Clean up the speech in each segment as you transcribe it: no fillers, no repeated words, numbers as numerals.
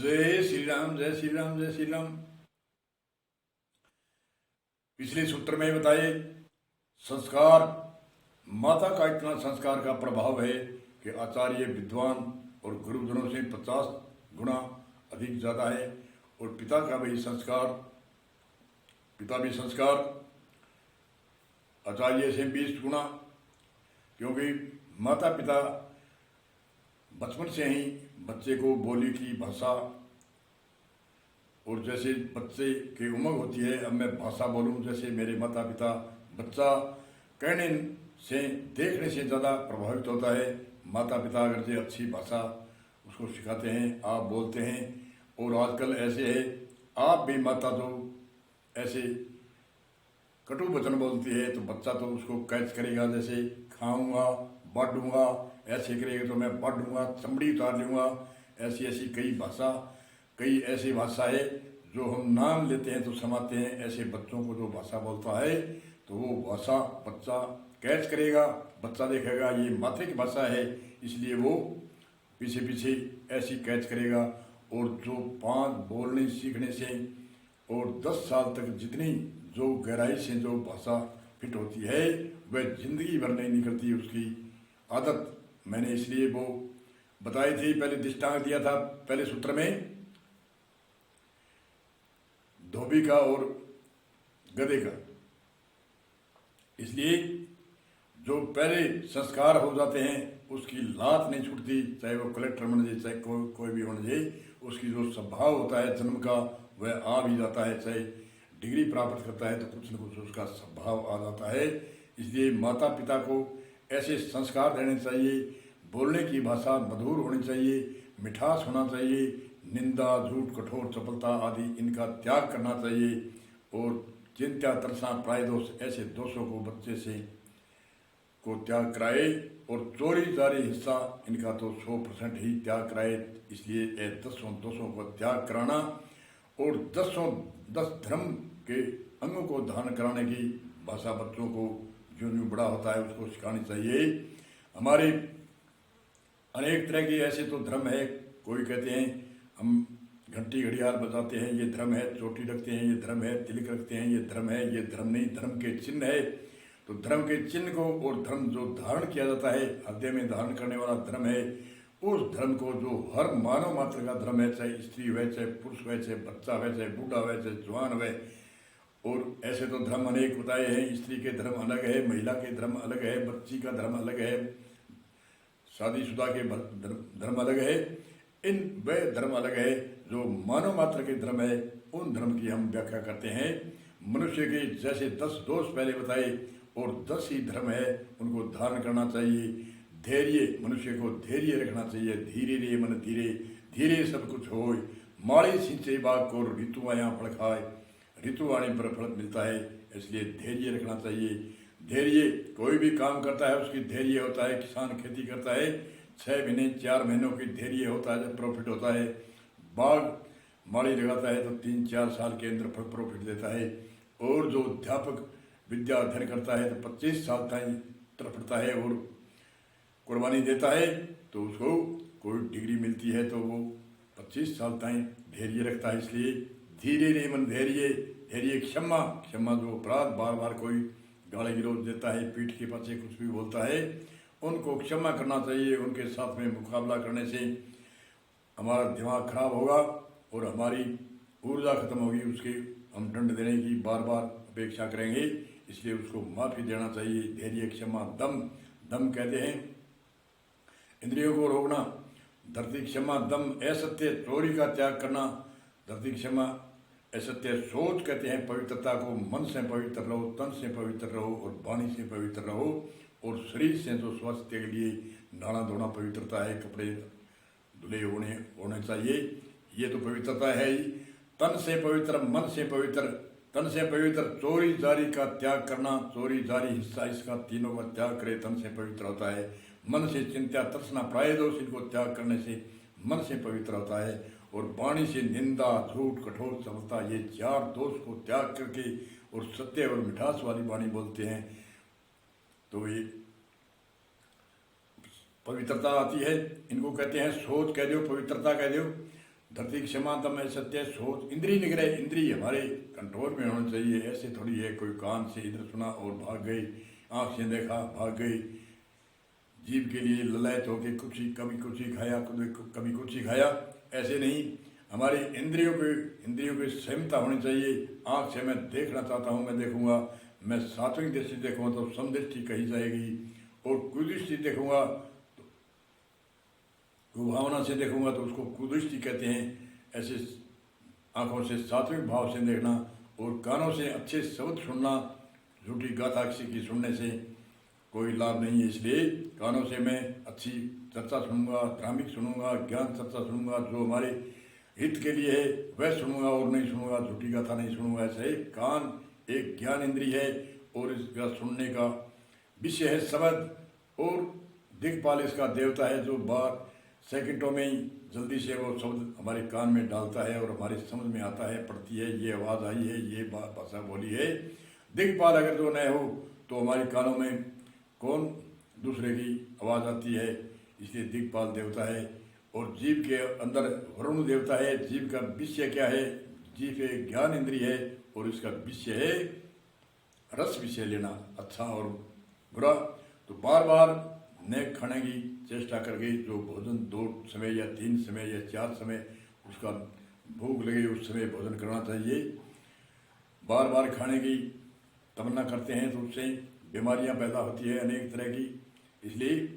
जय श्री राम, जय श्री राम, जय श्री राम। पिछले सूत्र में बताए संस्कार, माता का इतना संस्कार का प्रभाव है कि आचार्य विद्वान और गुरुजनों से 50 गुना अधिक ज़्यादा है। और पिता का भी संस्कार, पिता भी संस्कार आचार्य से 20 गुना, क्योंकि माता पिता बचपन से ही बच्चे को बोली की भाषा, और जैसे बच्चे की उमंग होती है अब मैं भाषा बोलूं, जैसे मेरे माता पिता, बच्चा कहने से देखने से ज़्यादा प्रभावित होता है। माता पिता अगर से अच्छी भाषा उसको सिखाते हैं, आप बोलते हैं, और आजकल ऐसे है आप भी माता तो ऐसे कटु वचन बोलती है तो बच्चा तो उसको कैच करेगा, जैसे खाऊंगा, बांटूंगा, ऐसे करेगा तो मैं बांटूंगा, चमड़ी उतार लूँगा। ऐसी ऐसी कई ऐसी भाषा है जो हम नाम लेते हैं तो समाते हैं। ऐसे बच्चों को जो भाषा बोलता है तो वो भाषा बच्चा कैच करेगा, बच्चा देखेगा ये माथे की भाषा है, इसलिए वो पीछे पीछे ऐसी कैच करेगा। और जो 5 बोलने सीखने से और 10 साल तक जितनी जो गहराई से जो भाषा फिट होती है वह जिंदगी भर नहीं निकलती उसकी आदत। मैंने इसलिए वो बताई थी, पहले दृष्टांत दिया था पहले सूत्र में, धोबी का और गधे का। इसलिए जो पहले संस्कार हो जाते हैं उसकी लात नहीं छूटती, चाहे वो कलेक्टर बन जाए चाहे कोई भी बन जाए, उसकी जो स्वभाव होता है जन्म का वह आ भी जाता है। चाहे डिग्री प्राप्त करता है तो कुछ न कुछ उसका स्वभाव आ जाता है। इसलिए माता पिता को ऐसे संस्कार देने चाहिए, बोलने की भाषा मधुर होनी चाहिए, मिठास होना चाहिए, निंदा, झूठ, कठोर, चपलता आदि इनका त्याग करना चाहिए। और चिंता, तृष्णा, प्राय दोष, ऐसे दोषों को बच्चे से को त्याग कराए। और चोरी जारी हिस्सा इनका तो 100% ही त्याग कराए। इसलिए ये 10 दोषों को त्याग कराना और 10 धर्म के अंगों को धारण कराने की भाषा बच्चों को जो जो बड़ा होता है उसको सिखानी चाहिए। हमारे अनेक तरह के ऐसे तो धर्म है, कोई कहते हैं हम घंटी घड़ियाल बजाते हैं ये धर्म है, चोटी रखते हैं ये धर्म है, तिलक रखते हैं ये धर्म है। ये धर्म नहीं, धर्म के चिन्ह है। तो धर्म के चिन्ह को और धर्म जो धारण किया जाता है, हृदय में धारण करने वाला धर्म है, उस धर्म को जो हर मानव मात्र का धर्म है, चाहे स्त्री हो, चाहे पुरुष हो, चाहे बच्चा हो, चाहे बूढ़ा हो, चाहे जवान हो। और ऐसे तो धर्म अनेक बताए हैं। स्त्री के धर्म अलग है, महिला के धर्म अलग है, बच्ची का धर्म अलग है, शादीशुदा के धर्म अलग है। इन वे धर्म अलग है जो मानव मात्र के धर्म है, उन धर्म की हम व्याख्या करते हैं। मनुष्य के जैसे 10 दोष पहले बताए और 10 ही धर्म है उनको धारण करना चाहिए। धैर्य, मनुष्य को धैर्य रखना चाहिए। धीरे रे मन धीरे, धीरे सब कुछ होय, माड़ी सिंचे बाग को ऋतु आया फल खाए, ऋतु आने पर फल मिलता है। इसलिए धैर्य रखना चाहिए। धैर्य, कोई भी काम करता है उसकी धैर्य होता है। किसान खेती करता है 6 महीने 4 महीनों की धैर्य होता है जब प्रॉफिट होता है। बाग माली लगाता है तो 3-4 साल के अंदर फल प्रॉफिट देता है। और जो अध्यापक विद्या अध्ययन करता है तो 25 साल तक तड़पता है और कुर्बानी देता है तो उसको कोई डिग्री मिलती है तो वो 25 साल तक धैर्य रखता है। इसलिए धीरे रे मन धैर्य, धैर्य क्षमा, क्षमा जो अपराध बार बार कोई गाली गलौज देता है, पीठ के पीछे कुछ भी बोलता है, उनको क्षमा करना चाहिए। उनके साथ में मुकाबला करने से हमारा दिमाग खराब होगा और हमारी ऊर्जा खत्म होगी, उसके हम दंड देने की बार बार अपेक्षा करेंगे। इसलिए उसको माफ़ी देना चाहिए। धैर्य, क्षमा, दम, दम कहते हैं इंद्रियों को रोकना, धरती क्षमा, दम असत्य, चोरी का त्याग करना, धरती क्षमा, असत्य सोच कहते हैं पवित्रता को। मन से पवित्र रहो, तन से पवित्र रहो और वाणी से पवित्र रहो। और शरीर से जो स्वास्थ्य के लिए नहाना धोना पवित्रता है, कपड़े धुले होने चाहिए, ये तो पवित्रता है ही। तन से पवित्र, मन से पवित्र, तन से पवित्र, चोरी जारी का त्याग करना, चोरी जारी हिस्सा इसका तीनों का त्याग करे तन से पवित्र होता है। मन से चिंता, तृष्णा, प्राय दोष इनको त्याग करने से मन से पवित्र होता है। और वाणी से निंदा, झूठ, कठोर, चपलता, ये 4 दोष को त्याग करके और सत्य और मिठास वाली वाणी बोलते हैं तो ये पवित्रता आती है। इनको कहते हैं सोच कह दो, पवित्रता कह दो। धरती क्षमा दम है सत्य सोच इंद्री निग्रह, इंद्री हमारे कंट्रोल में होना चाहिए। ऐसे थोड़ी है कोई कान से इधर सुना और भाग गई, आँख से देखा भाग गई। जीव के लिए ललायत होके कुछ ही कभी कुछ ही खाया कभी कुछ ही खाया, ऐसे नहीं। हमारी इंद्रियों की संयमता होनी चाहिए। आँख से मैं देखना चाहता हूँ मैं देखूंगा, मैं सात्विक दृष्टि देखूंगा तो समदृष्टि कही जाएगी, और कुदृष्टि देखूंगा कुभावना से देखूंगा तो उसको कुदृष्टि कहते हैं। ऐसे आंखों से सात्विक भाव से देखना, और कानों से अच्छे शब्द सुनना। झूठी गाथा किसी की सुनने से कोई लाभ नहीं है, इसलिए कानों से मैं अच्छी चर्चा सुनूंगा, धार्मिक सुनूंगा, ज्ञान चर्चा सुनूंगा, जो हमारे हित के लिए है वह सुनूंगा और नहीं सुनूंगा, झूठी गाथा नहीं सुनूंगा। ऐसे ही कान एक ज्ञान इंद्रिय है और इसका सुनने का विषय है शब्द, और दिक्पाल इसका देवता है जो बार सेकंडों में ही जल्दी से वो शब्द हमारे कान में डालता है और हमारे समझ में आता है, पड़ती है, ये आवाज़ आई है, ये भाषा बोली है। दिक्पाल अगर जो न हो तो हमारे कानों में कौन दूसरे की आवाज़ आती है, इसलिए दिक्पाल देवता है। और जीव के अंदर वरुण देवता है। जीव का विषय क्या है? जीव एक ज्ञान इंद्रिय है और इसका विषय है रस विषय लेना, अच्छा और बुरा। तो बार बार न खाने की चेष्टा करके जो भोजन 2 समय या 3 समय या 4 समय उसका भूख लगे उस समय भोजन करना चाहिए। बार बार खाने की तमन्ना करते हैं तो उससे बीमारियां पैदा होती है अनेक तरह की। इसलिए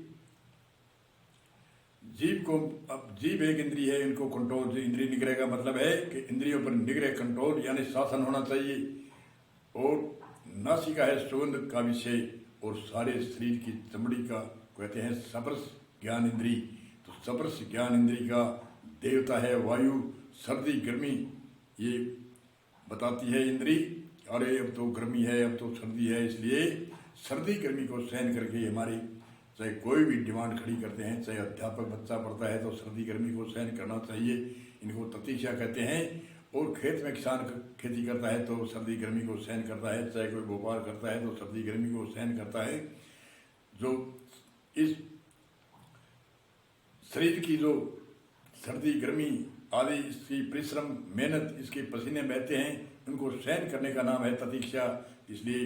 जीव एक इंद्रिय है, इनको कंट्रोल, इंद्रिय निग्रह का मतलब है कि इंद्रियों पर निग्रह कंट्रोल यानी शासन होना चाहिए। और नासिका है सुगंध का विषय, और सारे शरीर की चमड़ी का कहते हैं स्पर्श ज्ञान इंद्री। तो स्पर्श ज्ञान इंद्री का देवता है वायु। सर्दी गर्मी ये बताती है इंद्री, अरे अब तो गर्मी है, अब तो सर्दी है, इसलिए सर्दी गर्मी को सहन करके हमारी चाहे कोई भी डिमांड खड़ी करते हैं, चाहे अध्यापक बच्चा पढ़ता है तो सर्दी गर्मी को सहन करना चाहिए, इनको ततीक्षा कहते हैं। और खेत में किसान खेती करता है तो सर्दी गर्मी को सहन करता है, चाहे कोई व्यापार करता है तो सर्दी गर्मी को सहन करता है। जो इस शरीर की जो सर्दी गर्मी आदि इसकी परिश्रम मेहनत इसके पसीने बहते हैं, उनको सहन करने का नाम है ततीक्षा। इसलिए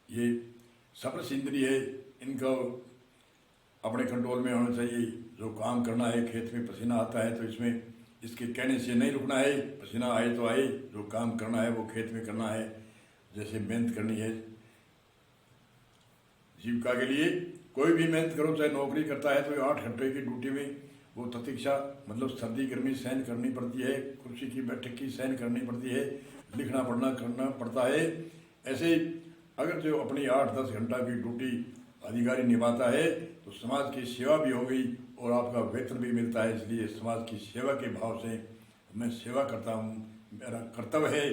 ये स्पर्श इंद्रिय है, इनको अपने कंट्रोल में होना चाहिए। जो काम करना है, खेत में पसीना आता है तो इसमें इसके कहने से नहीं रुकना है, पसीना आए तो आए, जो काम करना है वो खेत में करना है। जैसे मेहनत करनी है जीविका के लिए, कोई भी मेहनत करो, चाहे नौकरी करता है तो 8 घंटे की ड्यूटी में वो ततीक्षा मतलब सर्दी गर्मी सहन करनी पड़ती है, कुर्सी की बैठक की सहन करनी पड़ती है, लिखना पढ़ना करना पड़ता है। ऐसे अगर जो अपनी 8-10 घंटा की ड्यूटी अधिकारी निभाता है तो समाज की सेवा भी हो गई और आपका वेतन भी मिलता है। इसलिए समाज की सेवा के भाव से मैं सेवा करता हूँ, मेरा कर्तव्य है।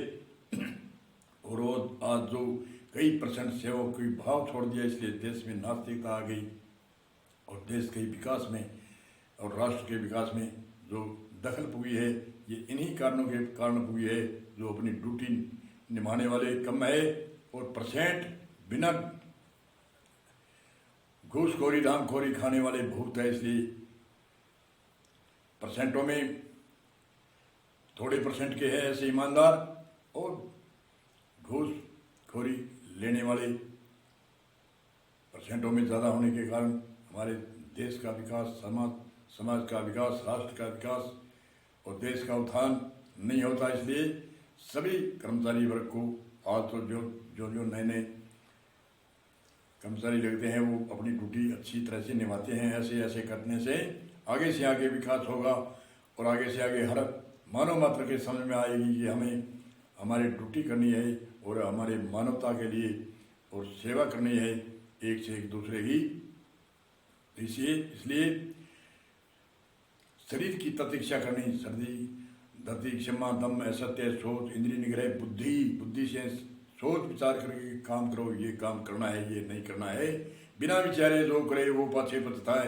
और आज जो कई % सेवक की भाव छोड़ दिया, इसलिए देश में नास्तिकता आ गई और देश के विकास में और राष्ट्र के विकास में जो दखल पुगी है ये इन्हीं कारणों के कारण पुगी है। जो अपनी ड्यूटी निभाने वाले कम है और % बिना घूसखोरी धामखोरी खाने वाले बहुत है। इसलिए % में थोड़े % के हैं ऐसे ईमानदार, और घूसखोरी लेने वाले % में ज़्यादा होने के कारण हमारे देश का विकास, समाज का विकास, राष्ट्र का विकास और देश का उत्थान नहीं होता। इसलिए सभी कर्मचारी वर्ग को आज तो जो नए कर्मचारी लगते हैं वो अपनी ड्यूटी अच्छी तरह से निभाते हैं। ऐसे करने से आगे विकास होगा और आगे से आगे हर मानव मात्र के समझ में आएगी कि हमें हमारी ड्यूटी करनी है और हमारे मानवता के लिए और सेवा करनी है एक से एक दूसरे की। इसलिए शरीर की ततीक्षा करनी, सर्दी धरती क्षमा दम असत्य सोच इंद्रिय निग्रह बुद्धि से सोच विचार करके काम करो, ये काम करना है ये नहीं करना है। बिना विचारे जो करे वो पाछे पछताए।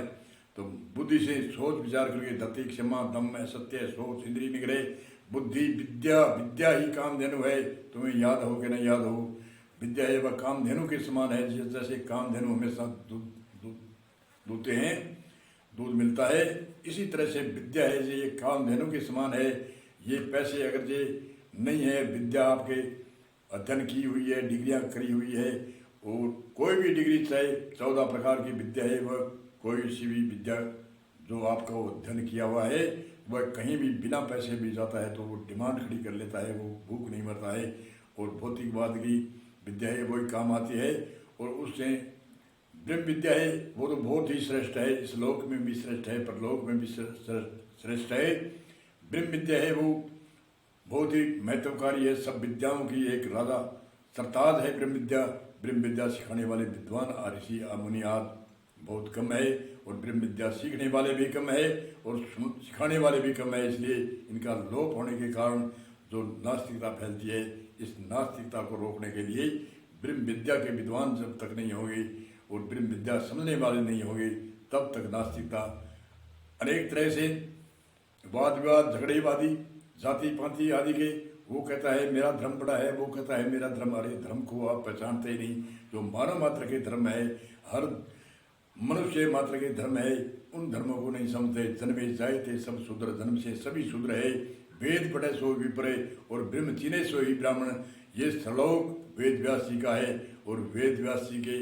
तो बुद्धि से सोच विचार करके धरती क्षमा दम असत्य सोच इंद्रिय निग्रह बुद्धि विद्या ही कामधेनु है। तुम्हें याद हो कि नहीं याद हो, विद्या है वह कामधेनु के समान है। जैसे कामधेनु हमेशा दूध दूध दूधते हैं, दूध मिलता है, इसी तरह से विद्या है ये कामधेनु के समान है। ये पैसे अगर ये नहीं है, विद्या आपके अध्ययन की हुई है, डिग्रियां करी हुई है, और कोई भी डिग्री चाहे 14 प्रकार की विद्या है, वह कोई सी भी विद्या जो आपका अध्ययन किया हुआ है वह कहीं भी बिना पैसे भी जाता है तो वो डिमांड खड़ी कर लेता है, वो भूख नहीं मरता है। और भौतिकवाद की विद्या है वही काम आती है। और उससे ब्रह्म विद्या है वो तो बहुत ही श्रेष्ठ है, इस लोक में भी श्रेष्ठ है, परलोक में भी श्रेष्ठ है। ब्रह्म विद्या है वो बहुत ही महत्वकारी है, सब विद्याओं की एक राजा सरताज है ब्रह्म विद्या। ब्रह्म विद्या सिखाने वाले विद्वान ऋषि मुनि आदि बहुत कम है, और ब्रह्म विद्या सीखने वाले भी कम है और सिखाने वाले भी कम है। इसलिए इनका लोप होने के कारण जो नास्तिकता फैलती है, इस नास्तिकता को रोकने के लिए ब्रह्म विद्या के विद्वान जब तक नहीं होंगे और ब्रह्म विद्या समझने वाले नहीं होंगे, तब तक नास्तिकता अनेक तरह से वाद विवाद, झगड़ेबाजी, जाति पाति आदि के, वो कहता है मेरा धर्म बड़ा है, वो कहता है मेरा धर्म, अरे धर्म को आप पहचानते ही नहीं। जो मानव मात्र के धर्म है, हर मनुष्य मात्र के धर्म है, उन धर्मों को नहीं समझते। जन्मे जाए थे सब शूद्र, जन्म से सभी शूद्र है। वेद पढ़े सो विपरे और ब्रह्म चिने सो ही ब्राह्मण। ये श्लोक वेद व्यास जी का है, और वेद व्यास जी के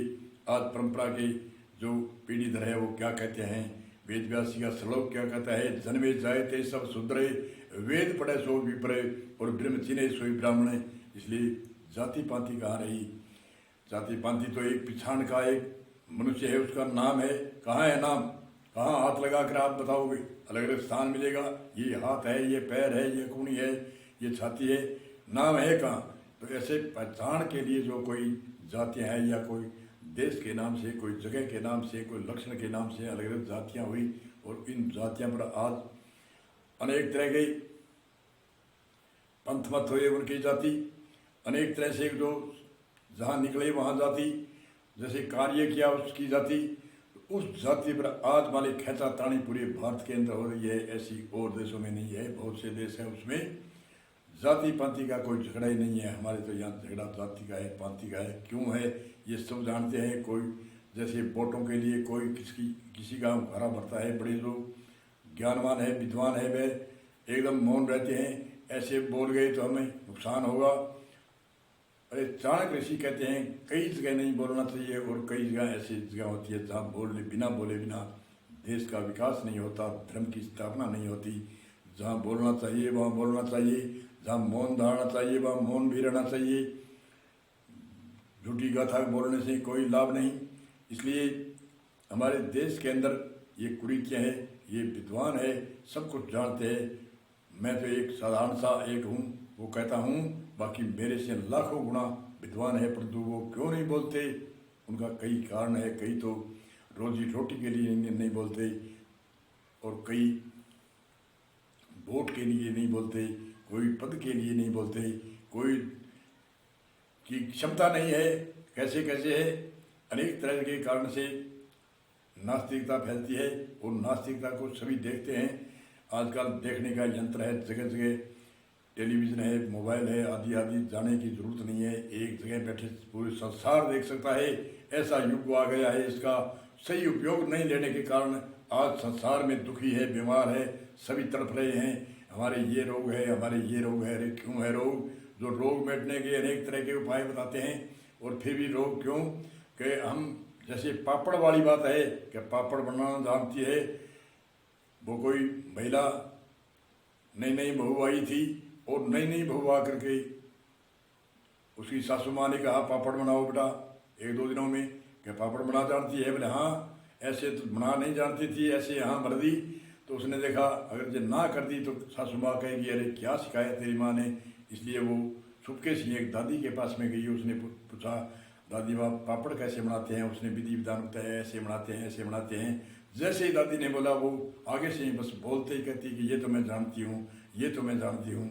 आज परंपरा के जो पीढ़ीधर है वो क्या कहते हैं, वेद व्यास जी का श्लोक क्या कहता है, जन्मे जाए थे सब शूद्र, वेद पढ़े सो विपरे और ब्रह्म चिने सो ही ब्राह्मण। इसलिए जाति पाति कहाँ रही? जाति पाति तो एक पिछाड़ का एक मनुष्य है, उसका नाम है। कहाँ है नाम? कहाँ हाथ लगा कर आप बताओगे? अलग अलग स्थान मिलेगा, ये हाथ है, ये पैर है, ये कूनी है, ये छाती है, नाम है कहाँ? तो ऐसे पहचान के लिए जो कोई जातियाँ हैं, या कोई देश के नाम से, कोई जगह के नाम से, कोई लक्षण के नाम से अलग अलग जातियाँ हुई, और इन जातियाँ पर आज अनेक तरह के पंथ मत हुए, उनकी जाति अनेक तरह से जो जहाँ निकले वहाँ जाति, जैसे कार्य किया उसकी जाति, उस जाति पर आज वाली खींचातानी पूरे भारत के अंदर हो रही है। ऐसी और देशों में नहीं है, बहुत से देश हैं उसमें जाति पाति का कोई झगड़ा ही नहीं है। हमारे तो यहाँ झगड़ा जाति का है, पाति का है। क्यों है ये सब जानते हैं। कोई जैसे वोटों के लिए कोई किसी का हरा भरता है, बड़े लोग ज्ञानवान है, विद्वान है, वे एकदम मौन रहते हैं, ऐसे बोल गए तो हमें नुकसान होगा। अरे चाणक्य ऋषि कहते हैं कई जगह नहीं बोलना चाहिए, और कई जगह ऐसी जगह होती है जहाँ बिना बोले देश का विकास नहीं होता, धर्म की स्थापना नहीं होती। जहाँ बोलना चाहिए वहाँ बोलना चाहिए, जहाँ मौन धारना चाहिए वहाँ मौन भी रहना चाहिए। झूठी गाथा बोलने से कोई लाभ नहीं। इसलिए हमारे देश के अंदर ये कुरीतियाँ हैं, ये विद्वान है, सब कुछ जानते हैं। मैं तो एक साधारण सा एक हूँ, वो कहता हूँ, बाकी मेरे से लाखों गुना विद्वान है, परंतु वो क्यों नहीं बोलते? उनका कई कारण है। कई तो रोजी रोटी के लिए नहीं बोलते, और कई वोट के लिए नहीं बोलते, कोई पद के लिए नहीं बोलते, कोई की क्षमता नहीं है, कैसे कैसे है। अनेक तरह के कारण से नास्तिकता फैलती है, और नास्तिकता को सभी देखते हैं। आजकल देखने का यंत्र है, जगह जगह टेलीविज़न है, मोबाइल है, आदि आदि, जाने की ज़रूरत नहीं है, एक जगह बैठे पूरे संसार देख सकता है। ऐसा युग आ गया है, इसका सही उपयोग नहीं लेने के कारण आज संसार में दुखी है, बीमार है, सभी तड़प रहे हैं। हमारे ये रोग है, हमारे ये रोग है। अरे क्यों है रोग? जो रोग मिटने के अनेक तरह के उपाय बताते हैं, और फिर भी रोग क्यों? कि हम जैसे पापड़ वाली बात है कि पापड़ बनाना जानती है, वो कोई महिला नई बहू आई थी, और नई बहू आ करके उसकी सासू माँ ने कहा पापड़ बनाओ बेटा 1-2 दिनों में। क्या पापड़ बना जानती है? बोले हाँ। ऐसे तो बना नहीं जानती थी, ऐसे यहाँ भर दी। तो उसने देखा अगर जो ना कर दी तो सासू माँ कहेगी अरे क्या सिखाया तेरी माँ ने। इसलिए वो चुपके से एक दादी के पास में गई, उसने पूछा दादी माँ पापड़ कैसे बनाते हैं? उसने विधि विधान बताया, ऐसे बनाते हैं, ऐसे बनाते हैं। जैसे ही दादी ने बोला वो आगे से ही बस बोलते ही कहती कि ये तो मैं जानती हूँ, ये तो मैं जानती हूँ।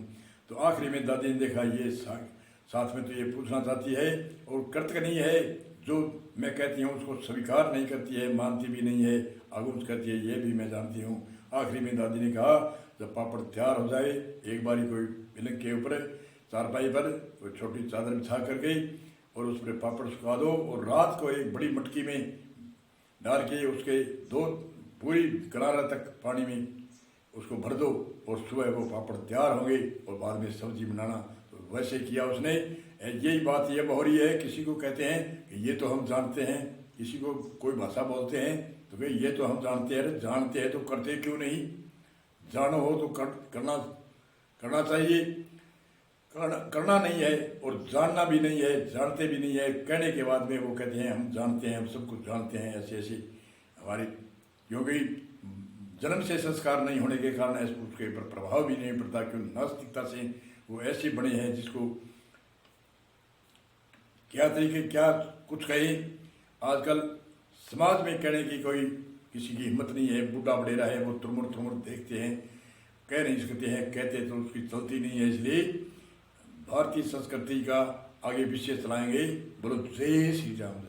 तो आखिरी में दादी ने देखा ये साथ में तो ये पूछना चाहती है और कृतज्ञ है, जो मैं कहती हूँ उसको स्वीकार नहीं करती है, मानती भी नहीं है, आगुज करती है, ये भी मैं जानती हूँ। आखिरी में दादी ने कहा जब पापड़ तैयार हो जाए एक बारी कोई पिलंग के ऊपर चारपाई पर कोई छोटी चादर बिछा कर गई और उस पर पापड़ सुखा दो, और रात को एक बड़ी मटकी में डाल के उसके 2 पूरी गरारा तक पानी में उसको भर दो और सुबह वो पापड़ तैयार होंगे और बाद में सब्जी बनाना। तो वैसे किया उसने। यही बात ये हो रही है, किसी को कहते हैं कि ये तो हम जानते हैं, किसी को कोई भाषा बोलते हैं तो भाई ये तो हम जानते हैं, जानते हैं तो करते क्यों नहीं? जानो हो तो करना चाहिए। करना नहीं है और जानना भी नहीं है, जानते भी नहीं है। कहने के बाद में वो कहते हैं हम जानते हैं, हम सब कुछ जानते हैं, ऐसे ऐसे हमारी, क्योंकि जन्म से संस्कार नहीं होने के कारण उसके ऊपर प्रभाव भी नहीं पड़ता। क्यों नास्तिकता से वो ऐसे बने हैं जिसको क्या तरीके क्या कुछ कहें। आजकल समाज में कहने की कोई किसी की हिम्मत नहीं है। बूढ़ा बड़ेरा है वो तुरमुर देखते हैं, कह नहीं सकते हैं, कहते तो उसकी चलती नहीं है। इसलिए भारतीय संस्कृति का आगे पीछे चलाएंगे। बोलो जय श्री राम।